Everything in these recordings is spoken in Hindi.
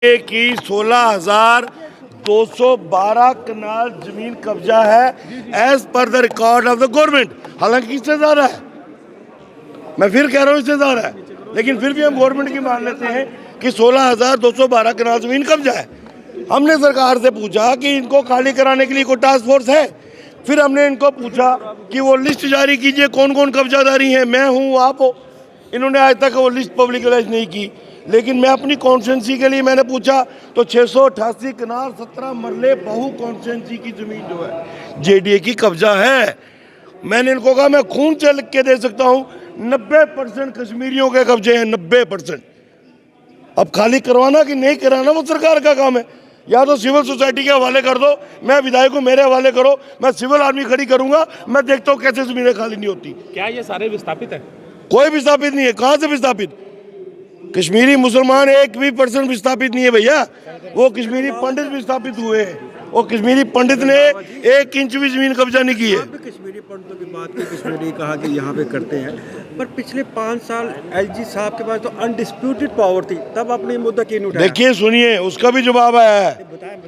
की 16,212 कनाल जमीन कब्जा है as per the record of the government. हालांकि इससे ज़्यादा है, मैं फिर कह रहा हूँ इससे ज़्यादा है, लेकिन फिर भी हम गवर्नमेंट की मान लेते हैं कि 16,212 कनाल जमीन कब्जा है। हमने सरकार से पूछा कि इनको खाली कराने के लिए कोई टास्क फोर्स है। फिर हमने इनको पूछा कि वो लिस्ट जारी कीजिए कौन कौन कब्जादारी हैं, मैं हूँ आप हो। इन्होंने आज तक वो लिस्ट पब्लिकलाइज नहीं की। लेकिन मैं अपनी कॉन्स्टिट्यूंसी के लिए मैंने पूछा तो 688 कनाल 17 मरले बहु कॉन्स्टिट्यूंसी की जमीन जो है जेडीए की कब्जा है। मैंने इनको कहा मैं खून से लिख के दे सकता हूँ 90% कश्मीरियों के कब्जे हैं, 90%। अब खाली करवाना कि नहीं कराना वो सरकार का काम है। या तो सिविल सोसाइटी के हवाले कर दो, मैं विधायक को मेरे हवाले करो, मैं सिविल आर्मी खड़ी करूंगा, मैं देखता हूँ कैसे जमीनें खाली नहीं होती। क्या ये सारे विस्थापित है? कोई विस्थापित नहीं है। कहाँ से विस्थापित? कश्मीरी मुसलमान एक भी % विस्थापित नहीं है भैया। वो कश्मीरी पंडित विस्थापित हुए हैं। वो कश्मीरी पंडित ने 1 इंच भी जमीन कब्जा नहीं की है। कश्मीरी पंडितों की बात की, कश्मीरी कहा कि यहाँ पे करते हैं, पर पिछले 5 साल एलजी साहब के पास तो अनडिस्प्यूटेड पावर थी, तब आपने मुद्दा क्यों नहीं उठाया? देखिए सुनिए, उसका भी जवाब आया है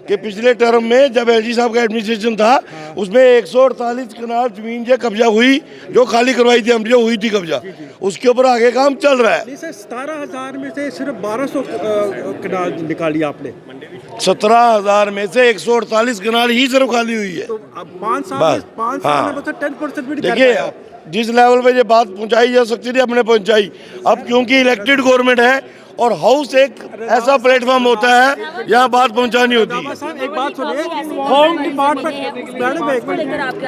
कि पिछले टर्म में जब एलजी साहब का एडमिनिस्ट्रेशन था उसमें 148 कनाल जमीन जो कब्जा हुई, जो खाली करवाई थी हम, जो हुई थी कब्जा, उसके ऊपर आगे काम चल रहा है। 17,000 में से सिर्फ 1200 कनाल निकाली आपने, 17,000 में से 148 कनाल ही सिर्फ खाली हुई है। तो अब 5 साल बस, में 5 हाँ। साल में मतलब 10% भी नहीं कर देखिए पाए आप। जिस लेवल पे ये बात पहुंचाई जा सकती थी हमने पहुंचाई। अब क्योंकि इलेक्टेड गवर्नमेंट है और हाउस एक ऐसा प्लेटफॉर्म होता है यहाँ बात पहुंचानी होती है। एक बात सुनिए, होम डिपार्टमेंट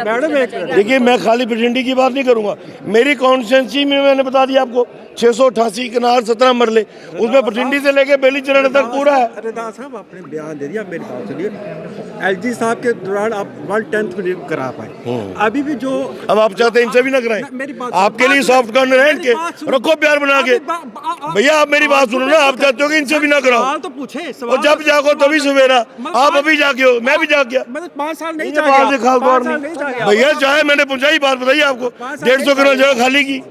मैडम एक देखिए मैं खाली बठिंडी की बात नहीं करूंगा, मेरी कॉन्स्टिट्यूंसी में मैंने बता दिया आपको 688 कनाल 17 मरले, उसमें बठिंडी से लेके बेलीचरण तक पूरा है। रैदास साहब आपने बयान दे दिया, मेरी बात सुनिए, एलजी साहब के दौरान आप 1/10 भी नहीं करा पाए, अभी भी जो अब आप चाहते हैं इनसे भी ना कराएं? मेरी बात आपके लिए सॉफ्ट कॉर्नर है इनके, रखो प्यार बना के। भैया आप मेरी बात सुनो ना, आप चाहते हो कि इनसे भी ना कराओ? सवाल तो पूछे, और जब जागो तभी सवेरा। आप अभी जागे हो, मैं भी जाग गया। मैं 5 साल नहीं पाँच जागा, से खाल 5 साल नहीं जागा। भैया चाहे मैंने पहुंचाई बात बताइए आपको, 150 करोड़ जगह खाली की।